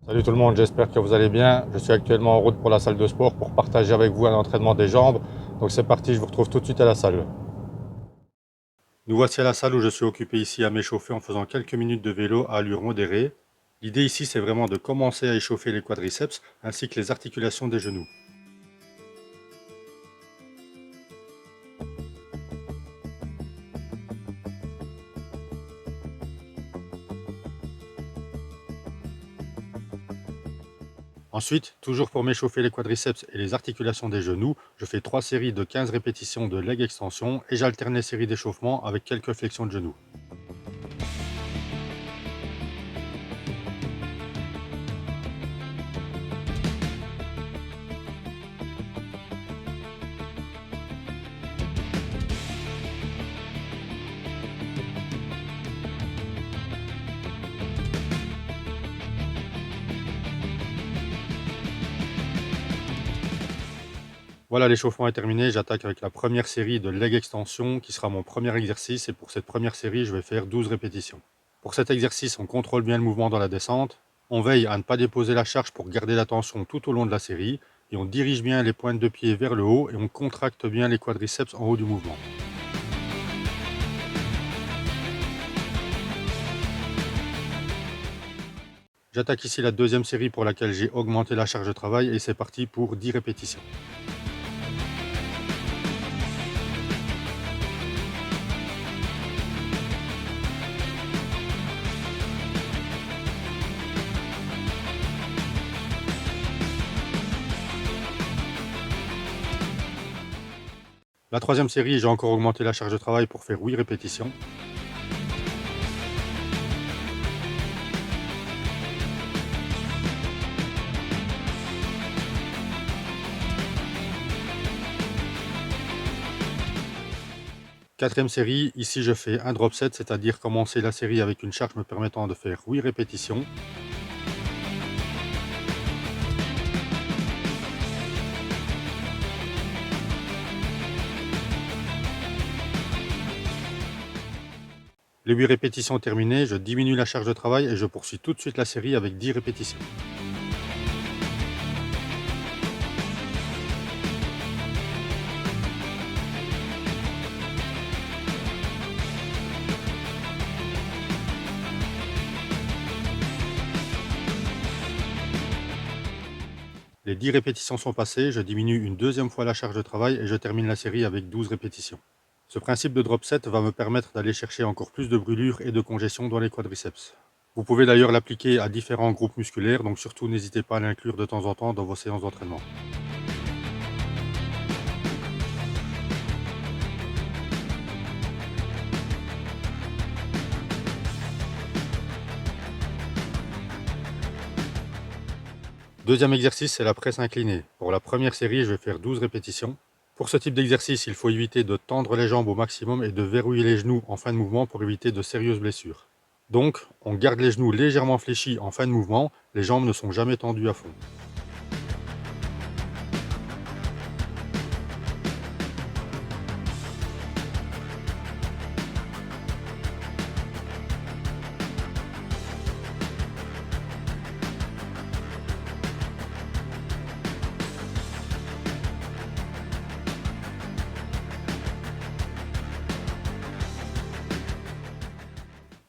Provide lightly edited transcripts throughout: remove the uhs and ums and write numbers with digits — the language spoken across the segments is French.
Salut tout le monde, j'espère que vous allez bien. Je suis actuellement en route pour la salle de sport pour partager avec vous un entraînement des jambes. Donc c'est parti, je vous retrouve tout de suite à la salle. Nous voici à la salle où je suis occupé ici à m'échauffer en faisant quelques minutes de vélo à allure modérée. L'idée ici c'est vraiment de commencer à échauffer les quadriceps ainsi que les articulations des genoux. Ensuite, toujours pour m'échauffer les quadriceps et les articulations des genoux, je fais 3 séries de 15 répétitions de leg extension et j'alterne les séries d'échauffement avec quelques flexions de genoux. Voilà, l'échauffement est terminé, j'attaque avec la première série de leg extension qui sera mon premier exercice et pour cette première série je vais faire 12 répétitions. Pour cet exercice on contrôle bien le mouvement dans la descente, on veille à ne pas déposer la charge pour garder la tension tout au long de la série et on dirige bien les pointes de pied vers le haut et on contracte bien les quadriceps en haut du mouvement. J'attaque ici la deuxième série pour laquelle j'ai augmenté la charge de travail et c'est parti pour 10 répétitions. La troisième série, j'ai encore augmenté la charge de travail pour faire 8 répétitions. Quatrième série, ici je fais un drop set, c'est-à-dire commencer la série avec une charge me permettant de faire 8 répétitions. Les 8 répétitions terminées, je diminue la charge de travail et je poursuis tout de suite la série avec 10 répétitions. Les 10 répétitions sont passées, je diminue une deuxième fois la charge de travail et je termine la série avec 12 répétitions. Ce principe de drop set va me permettre d'aller chercher encore plus de brûlure et de congestion dans les quadriceps. Vous pouvez d'ailleurs l'appliquer à différents groupes musculaires, donc surtout n'hésitez pas à l'inclure de temps en temps dans vos séances d'entraînement. Deuxième exercice, c'est la presse inclinée. Pour la première série, je vais faire 12 répétitions. Pour ce type d'exercice, il faut éviter de tendre les jambes au maximum et de verrouiller les genoux en fin de mouvement pour éviter de sérieuses blessures. Donc, on garde les genoux légèrement fléchis en fin de mouvement, les jambes ne sont jamais tendues à fond.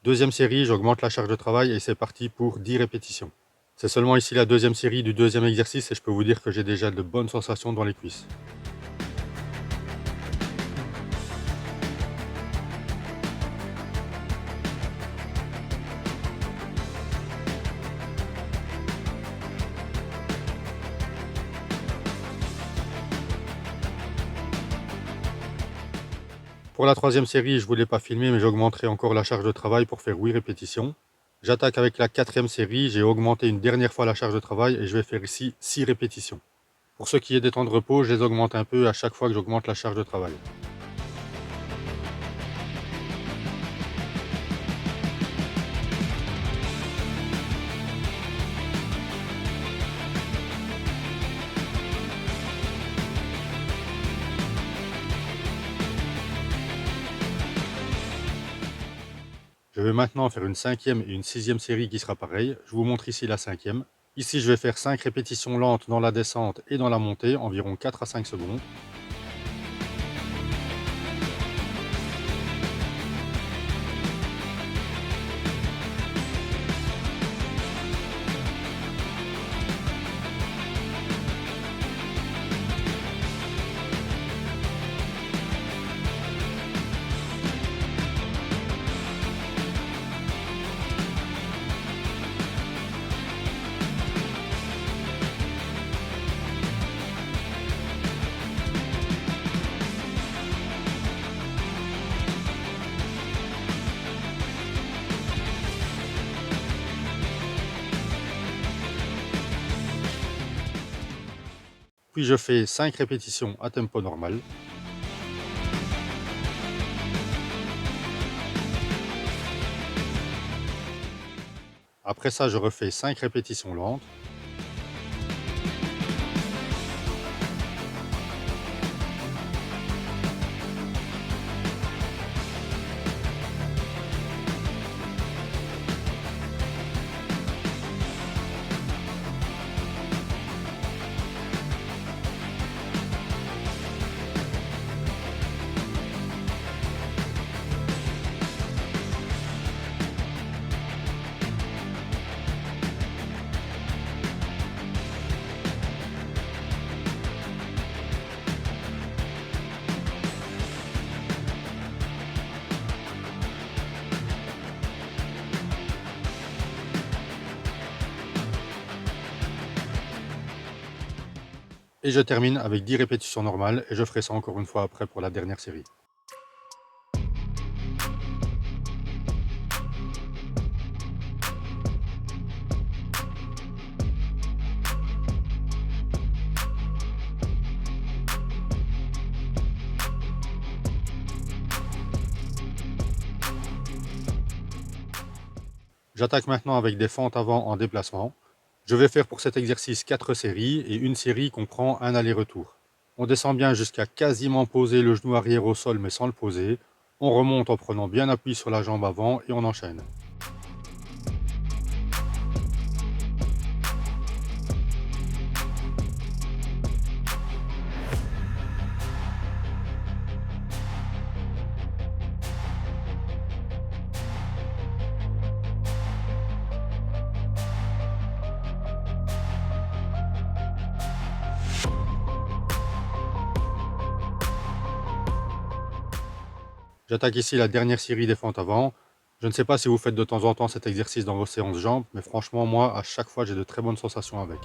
Deuxième série, j'augmente la charge de travail et c'est parti pour 10 répétitions. C'est seulement ici la deuxième série du deuxième exercice et je peux vous dire que j'ai déjà de bonnes sensations dans les cuisses. Pour la troisième série, je ne voulais pas filmer mais j'augmenterai encore la charge de travail pour faire 8 répétitions. J'attaque avec la quatrième série, j'ai augmenté une dernière fois la charge de travail et je vais faire ici 6 répétitions. Pour ce qui est des temps de repos, je les augmente un peu à chaque fois que j'augmente la charge de travail. Je vais maintenant faire une cinquième et une sixième série qui sera pareille. Je vous montre ici la cinquième. Ici, je vais faire 5 répétitions lentes dans la descente et dans la montée, environ 4 à 5 secondes. Puis je fais 5 répétitions à tempo normal. Après ça, je refais 5 répétitions lentes. Et je termine avec 10 répétitions normales et je ferai ça encore une fois après pour la dernière série. J'attaque maintenant avec des fentes avant en déplacement. Je vais faire pour cet exercice 4 séries et une série comprend un aller-retour. On descend bien jusqu'à quasiment poser le genou arrière au sol mais sans le poser. On remonte en prenant bien appui sur la jambe avant et on enchaîne. J'attaque ici la dernière série des fentes avant. Je ne sais pas si vous faites de temps en temps cet exercice dans vos séances jambes, mais franchement moi à chaque fois j'ai de très bonnes sensations avec.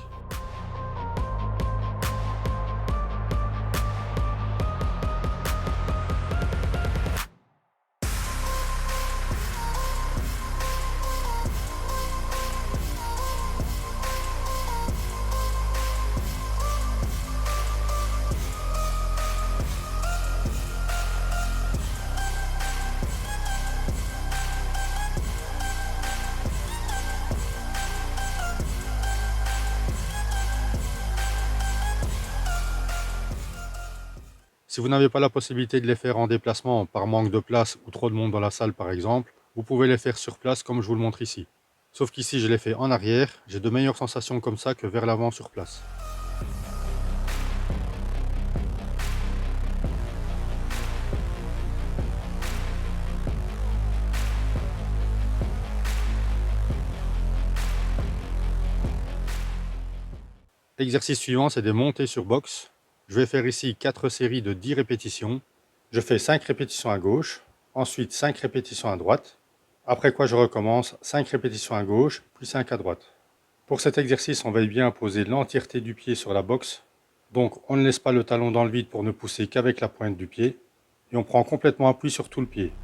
Si vous n'avez pas la possibilité de les faire en déplacement par manque de place ou trop de monde dans la salle par exemple, vous pouvez les faire sur place comme je vous le montre ici. Sauf qu'ici je les fais en arrière, j'ai de meilleures sensations comme ça que vers l'avant sur place. L'exercice suivant c'est des montées sur box. Je vais faire ici 4 séries de 10 répétitions. Je fais 5 répétitions à gauche, ensuite 5 répétitions à droite, après quoi je recommence 5 répétitions à gauche, puis 5 à droite. Pour cet exercice, on veille bien à poser l'entièreté du pied sur la boxe, donc on ne laisse pas le talon dans le vide pour ne pousser qu'avec la pointe du pied, et on prend complètement appui sur tout le pied.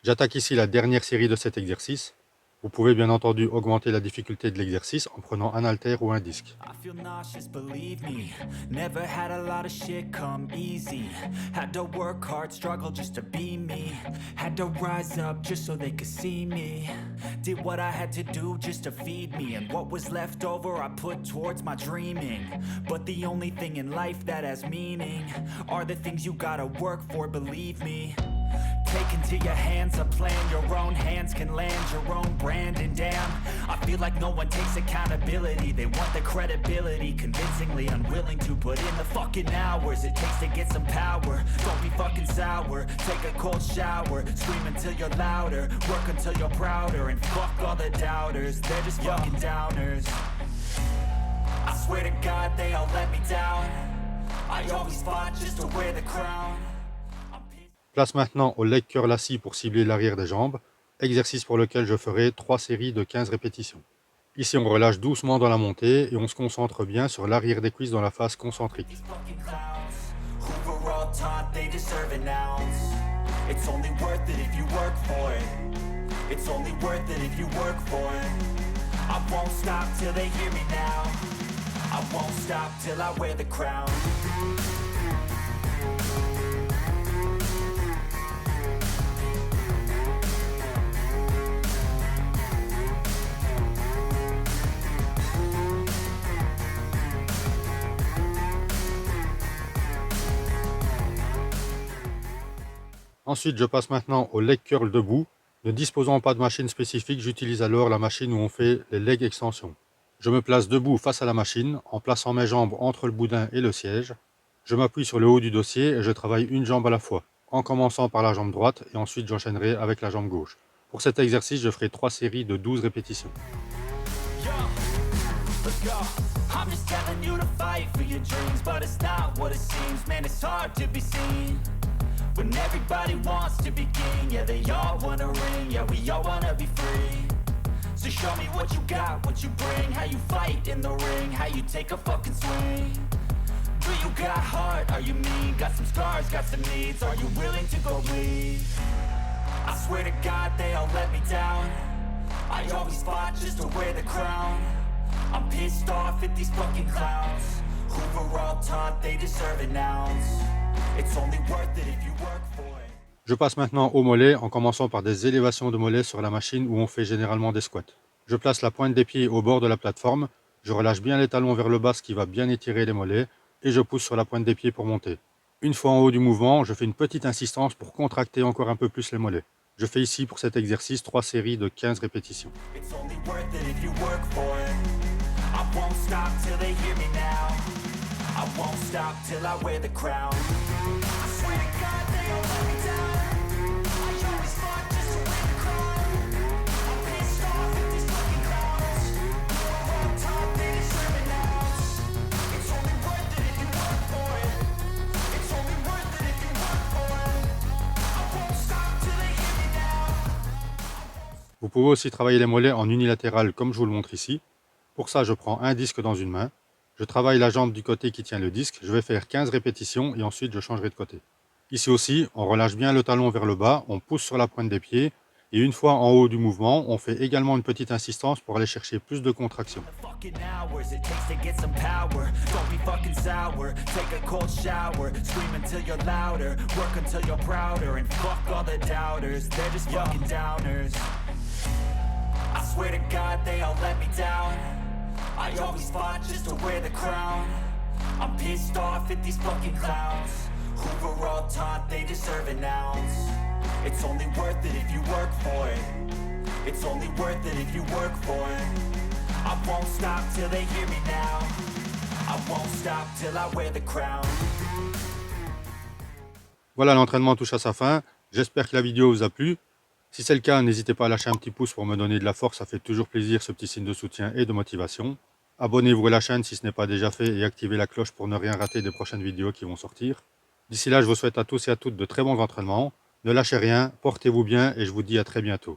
J'attaque ici la dernière série de cet exercice. Vous pouvez bien entendu augmenter la difficulté de l'exercice en prenant un haltère ou un disque. I feel nauseous, believe me. Never had a lot of shit come easy. Had to work hard, struggle just to be me. Had to rise up just so they could see me. Did what I had to do just to feed me. And what was left over I put towards my dreaming. But the only thing in life that has meaning are the things you gotta work for, believe me. Take into your hands a plan, your own hands can land your own brand. And damn, I feel like no one takes accountability. They want the credibility, convincingly unwilling to put in the fucking hours it takes to get some power. Don't be fucking sour, take a cold shower. Scream until you're louder, work until you're prouder. And fuck all the doubters, they're just fucking downers. I swear to God they all let me down. I always fought just to wear the crown. Place maintenant au leg curl assis pour cibler l'arrière des jambes, exercice pour lequel je ferai 3 séries de 15 répétitions. Ici on relâche doucement dans la montée et on se concentre bien sur l'arrière des cuisses dans la phase concentrique. Ensuite, je passe maintenant au leg curl debout. Ne disposant pas de machine spécifique, j'utilise alors la machine où on fait les leg extensions. Je me place debout face à la machine, en plaçant mes jambes entre le boudin et le siège. Je m'appuie sur le haut du dossier et je travaille une jambe à la fois, en commençant par la jambe droite et ensuite j'enchaînerai avec la jambe gauche. Pour cet exercice, je ferai 3 séries de 12 répétitions. Let's go. I'm just telling you to fight for your dreams, but it's not what it seems. Man, it's hard to be seen when everybody wants to be king. Yeah, they all wanna ring. Yeah, we all wanna be free. So show me what you got, what you bring, how you fight in the ring, how you take a fucking swing. Do you got heart? Are you mean? Got some scars, got some needs. Are you willing to go bleed? I swear to God they all let me down. I always fought just to wear the crown. I'm pissed off at these fucking clowns who were all taught they deserve an ounce. It's only worth it if you work for it. Je passe maintenant au mollet en commençant par des élévations de mollets sur la machine où on fait généralement des squats. Je place la pointe des pieds au bord de la plateforme, je relâche bien les talons vers le bas ce qui va bien étirer les mollets et je pousse sur la pointe des pieds pour monter. Une fois en haut du mouvement, je fais une petite insistance pour contracter encore un peu plus les mollets. Je fais ici pour cet exercice 3 séries de 15 répétitions. It's only worth it if you work for it. I won't stop till they hear me now. I won't stop till I wear the crown. I swear to God they all let me down. I always fought just to wear the crown. I'm pissed off at these fucking clowns who are all taught they deserve an ounce. It's only worth it if you work for it. It's only worth it if you work for it. I won't stop till they hear me now. Vous pouvez aussi travailler les mollets en unilatéral comme je vous le montre ici. Pour ça, je prends un disque dans une main. Je travaille la jambe du côté qui tient le disque. Je vais faire 15 répétitions et ensuite je changerai de côté. Ici aussi, on relâche bien le talon vers le bas, on pousse sur la pointe des pieds. Et une fois en haut du mouvement, on fait également une petite insistance pour aller chercher plus de contraction. Fucking hours it takes to get some power. Don't be fucking sour. Take a cold shower. Scream until you're louder. Work until you're prouder. And fuck all the doubters. They're just fucking downers. I swear to God they all let me down. I always fought just to wear the crown. I'm pissed off at these fucking clowns who were all taught they deserve an ounce. It's only worth it if you work for it. It's only worth it if you work for it. I won't stop till they hear me now. I won't stop till I wear the crown. Voilà, l'entraînement touche à sa fin. J'espère que la vidéo vous a plu. Si c'est le cas, n'hésitez pas à lâcher un petit pouce pour me donner de la force, ça fait toujours plaisir ce petit signe de soutien et de motivation. Abonnez-vous à la chaîne si ce n'est pas déjà fait et activez la cloche pour ne rien rater des prochaines vidéos qui vont sortir. D'ici là, je vous souhaite à tous et à toutes de très bons entraînements. Ne lâchez rien, portez-vous bien et je vous dis à très bientôt.